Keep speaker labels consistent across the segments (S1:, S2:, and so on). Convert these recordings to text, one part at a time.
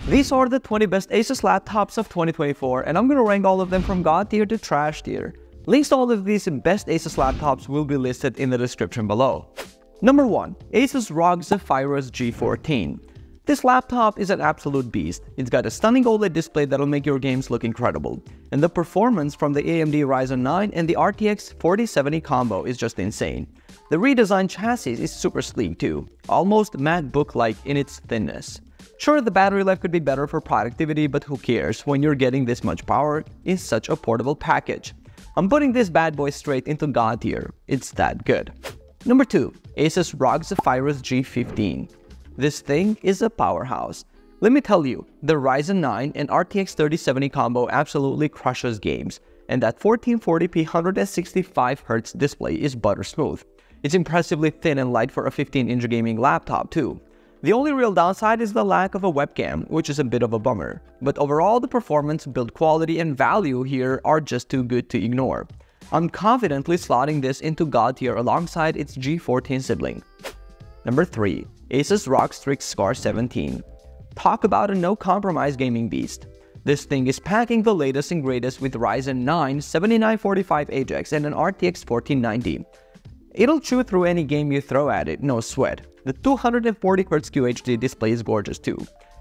S1: These are the 20 best Asus laptops of 2024, and I'm gonna rank all of them from God tier to trash tier. Links to all of these best Asus laptops will be listed in the description below. Number 1. Asus ROG Zephyrus G14. This laptop is an absolute beast. It's got a stunning OLED display that'll make your games look incredible. And the performance from the AMD Ryzen 9 and the RTX 4070 combo is just insane. The redesigned chassis is super sleek too, almost MacBook-like in its thinness. Sure, the battery life could be better for productivity, but who cares when you're getting this much power in such a portable package. I'm putting this bad boy straight into God tier. It's that good. Number 2. Asus ROG Zephyrus G15. This thing is a powerhouse. Let me tell you, the Ryzen 9 and RTX 3070 combo absolutely crushes games, and that 1440p 165Hz display is butter smooth. It's impressively thin and light for a 15-inch gaming laptop too. The only real downside is the lack of a webcam, which is a bit of a bummer, but overall the performance, build quality, and value here are just too good to ignore. I'm confidently slotting this into God tier alongside its G14 sibling. Number 3. Asus ROG Strix Scar 17. Talk about a no-compromise gaming beast. This thing is packing the latest and greatest with Ryzen 9 7945HX and an RTX 4090. It'll chew through any game you throw at it, no sweat. The 240Hz QHD display is gorgeous too.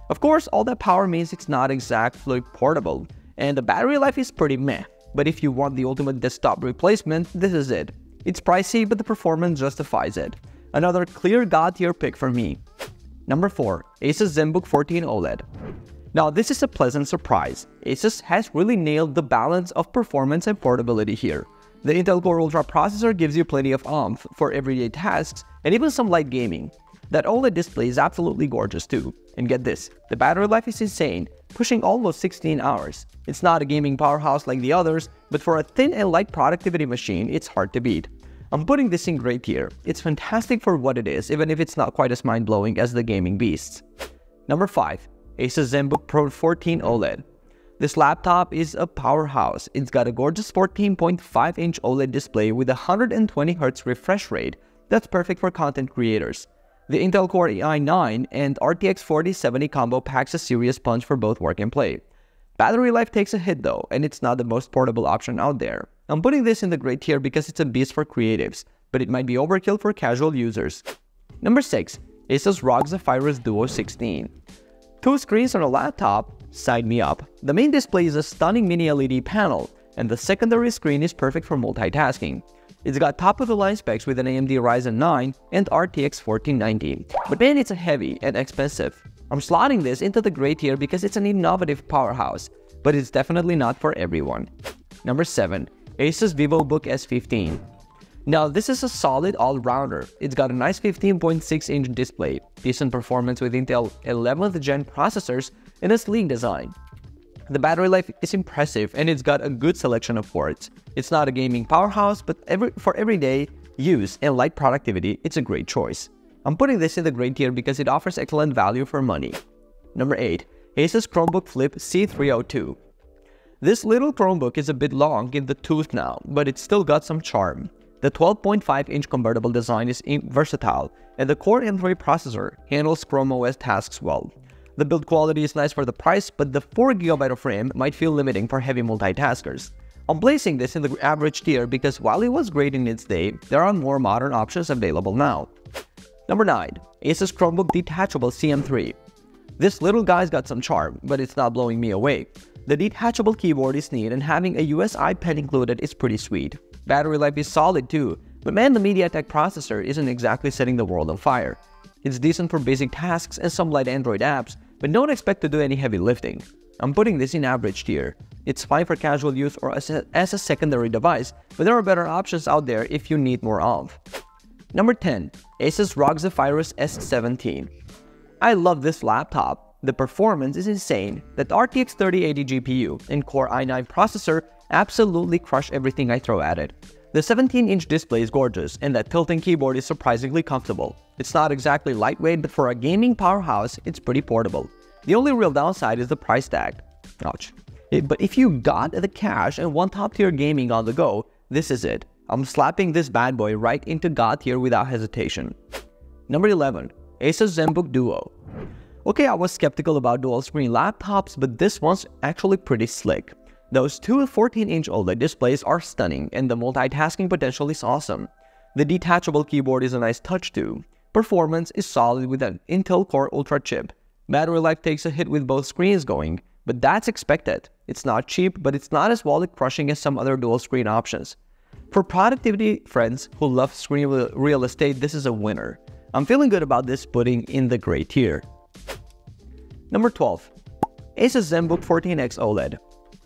S1: Of course, all that power means it's not exactly portable, and the battery life is pretty meh. But if you want the ultimate desktop replacement, this is it. It's pricey, but the performance justifies it. Another clear God tier pick for me. Number 4. Asus Zenbook 14 OLED. Now this is a pleasant surprise. Asus has really nailed the balance of performance and portability here. The Intel Core Ultra processor gives you plenty of oomph for everyday tasks and even some light gaming. That OLED display is absolutely gorgeous too. And get this, the battery life is insane, pushing almost 16 hours. It's not a gaming powerhouse like the others, but for a thin and light productivity machine, it's hard to beat. I'm putting this in great tier. It's fantastic for what it is, even if it's not quite as mind-blowing as the gaming beasts. Number 5. Asus Zenbook Pro 14 OLED. This laptop is a powerhouse. It's got a gorgeous 14.5-inch OLED display with a 120Hz refresh rate that's perfect for content creators. The Intel Core i9 and RTX 4070 combo packs a serious punch for both work and play. Battery life takes a hit though, and it's not the most portable option out there. I'm putting this in the great tier because it's a beast for creatives, but it might be overkill for casual users. Number 6. Asus ROG Zephyrus Duo 16. 2 screens on a laptop? Sign me up. The main display is a stunning mini LED panel, and the secondary screen is perfect for multitasking. It's got top-of-the-line specs with an AMD Ryzen 9 and RTX 4090, but man, it's heavy and expensive. I'm slotting this into the great tier because it's an innovative powerhouse, but it's definitely not for everyone. Number 7. Asus VivoBook S15. Now this is a solid all-rounder. It's got a nice 15.6-inch display, decent performance with Intel 11th gen processors, and a sleek design. The battery life is impressive and it's got a good selection of ports. It's not a gaming powerhouse, but for everyday use and light productivity, it's a great choice. I'm putting this in the great tier because it offers excellent value for money. Number 8. Asus Chromebook Flip C302. This little Chromebook is a bit long in the tooth now, but it's still got some charm. The 12.5-inch convertible design is versatile, and the Core M3 processor handles Chrome OS tasks well. The build quality is nice for the price, but the 4GB of RAM might feel limiting for heavy multitaskers. I'm placing this in the average tier because while it was great in its day, there are more modern options available now. Number 9. Asus Chromebook Detachable CM3. This little guy's got some charm, but it's not blowing me away. The detachable keyboard is neat, and having a USB pen included is pretty sweet. Battery life is solid too, but man, the MediaTek processor isn't exactly setting the world on fire. It's decent for basic tasks and some light Android apps, but don't expect to do any heavy lifting. I'm putting this in average tier. It's fine for casual use or as a secondary device, but there are better options out there if you need more oomph. Number 10. Asus ROG Zephyrus S17. I love this laptop. The performance is insane. That RTX 3080 GPU and Core i9 processor absolutely crush everything I throw at it. The 17-inch display is gorgeous, and that tilting keyboard is surprisingly comfortable. It's not exactly lightweight, but for a gaming powerhouse, it's pretty portable. The only real downside is the price tag. Ouch. But if you got the cash and want top-tier gaming on the go, this is it. I'm slapping this bad boy right into God tier without hesitation. Number 11. Asus Zambuk Duo. Okay, I was skeptical about dual screen laptops, but this one's actually pretty slick. Those two 14-inch OLED displays are stunning, and the multitasking potential is awesome. The detachable keyboard is a nice touch too. Performance is solid with an Intel Core Ultra chip. Battery life takes a hit with both screens going, but that's expected. It's not cheap, but it's not as wallet-crushing as some other dual screen options. For productivity friends who love screen real estate, this is a winner. I'm feeling good about this putting in the gray tier. Number 12. Asus Zenbook 14X OLED.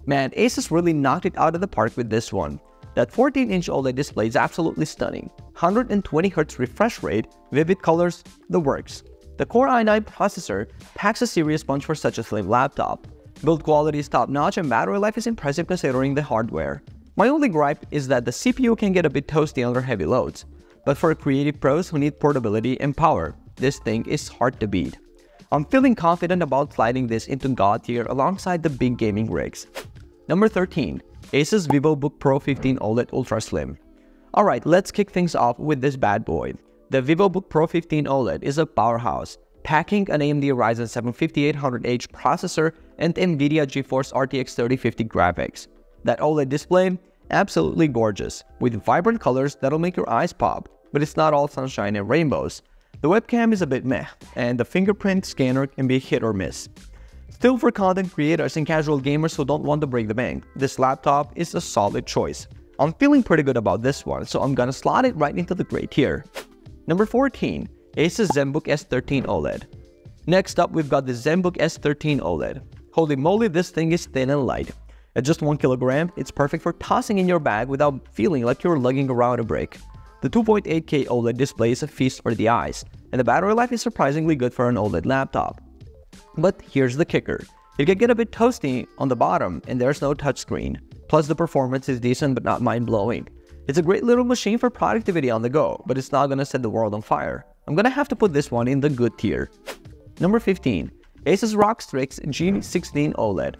S1: Man, Asus really knocked it out of the park with this one. That 14-inch OLED display is absolutely stunning. 120Hz refresh rate, vivid colors, the works. The Core i9 processor packs a serious punch for such a slim laptop. Build quality is top-notch and battery life is impressive considering the hardware. My only gripe is that the CPU can get a bit toasty under heavy loads. But for creative pros who need portability and power, this thing is hard to beat. I'm feeling confident about sliding this into God tier alongside the big gaming rigs. Number 13. Asus VivoBook Pro 15 OLED Ultra Slim. Alright, let's kick things off with this bad boy. The VivoBook Pro 15 OLED is a powerhouse, packing an AMD Ryzen 7 5800H processor and NVIDIA GeForce RTX 3050 graphics. That OLED display, absolutely gorgeous, with vibrant colors that'll make your eyes pop, but it's not all sunshine and rainbows. The webcam is a bit meh, and the fingerprint scanner can be hit or miss. Still, for content creators and casual gamers who don't want to break the bank, this laptop is a solid choice. I'm feeling pretty good about this one, so I'm gonna slot it right into the gray tier. Number 14. Asus Zenbook S13 OLED. Next up, we've got the Zenbook S13 OLED. Holy moly, this thing is thin and light. At just 1 kilogram, it's perfect for tossing in your bag without feeling like you're lugging around a brick. The 2.8K OLED display is a feast for the eyes, and the battery life is surprisingly good for an OLED laptop. But here's the kicker. It can get a bit toasty on the bottom and there's no touchscreen. Plus the performance is decent but not mind-blowing. It's a great little machine for productivity on the go, but it's not gonna set the world on fire. I'm gonna have to put this one in the good tier. Number 15. Asus ROG Strix G16 OLED.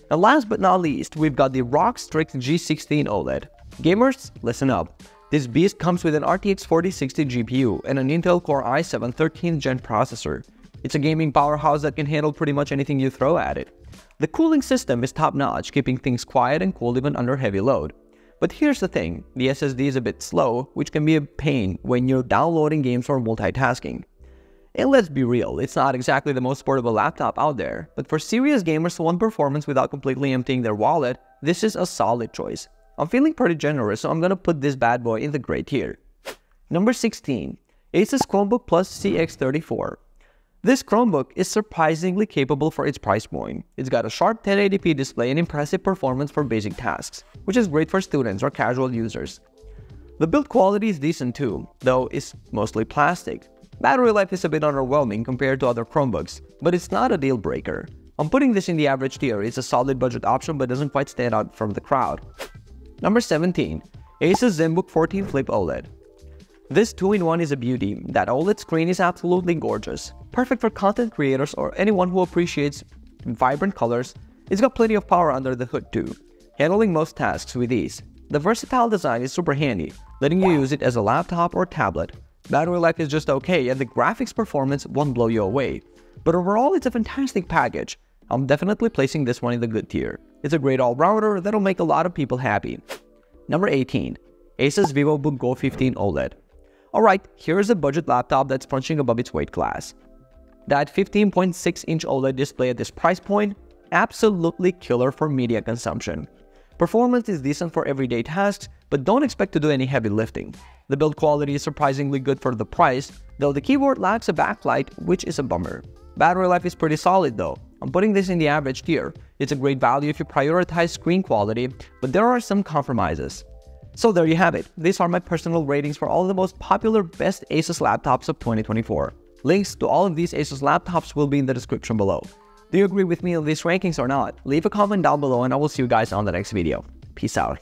S1: And last but not least, we've got the ROG Strix G16 OLED. Gamers, listen up. This beast comes with an RTX 4060 GPU and an Intel Core i7 13th Gen processor. It's a gaming powerhouse that can handle pretty much anything you throw at it. The cooling system is top-notch, keeping things quiet and cool even under heavy load. But here's the thing, the SSD is a bit slow, which can be a pain when you're downloading games or multitasking. And let's be real, it's not exactly the most portable laptop out there, but for serious gamers who want performance without completely emptying their wallet, this is a solid choice. I'm feeling pretty generous, so I'm gonna put this bad boy in the gray tier. Number 16. Asus Chromebook Plus CX34. This Chromebook is surprisingly capable for its price point. It's got a sharp 1080p display and impressive performance for basic tasks, which is great for students or casual users. The build quality is decent too, though it's mostly plastic. Battery life is a bit underwhelming compared to other Chromebooks, but it's not a deal breaker. I'm putting this in the average tier. It's a solid budget option but doesn't quite stand out from the crowd. Number 17. Asus Zenbook 14 Flip OLED. This 2-in-1 is a beauty. That OLED screen is absolutely gorgeous. Perfect for content creators or anyone who appreciates vibrant colors. It's got plenty of power under the hood too, handling most tasks with ease. The versatile design is super handy, letting you use it as a laptop or tablet. Battery life is just okay and the graphics performance won't blow you away. But overall, it's a fantastic package. I'm definitely placing this one in the good tier. It's a great all-rounder that'll make a lot of people happy. Number 18. Asus VivoBook Go 15 OLED. Alright, here's a budget laptop that's punching above its weight class. That 15.6-inch OLED display at this price point, absolutely killer for media consumption. Performance is decent for everyday tasks, but don't expect to do any heavy lifting. The build quality is surprisingly good for the price, though the keyboard lacks a backlight, which is a bummer. Battery life is pretty solid though. I'm putting this in the average tier. It's a great value if you prioritize screen quality, but there are some compromises. So there you have it. These are my personal ratings for all the most popular best Asus laptops of 2024. Links to all of these Asus laptops will be in the description below. Do you agree with me on these rankings or not? Leave a comment down below and I will see you guys on the next video. Peace out.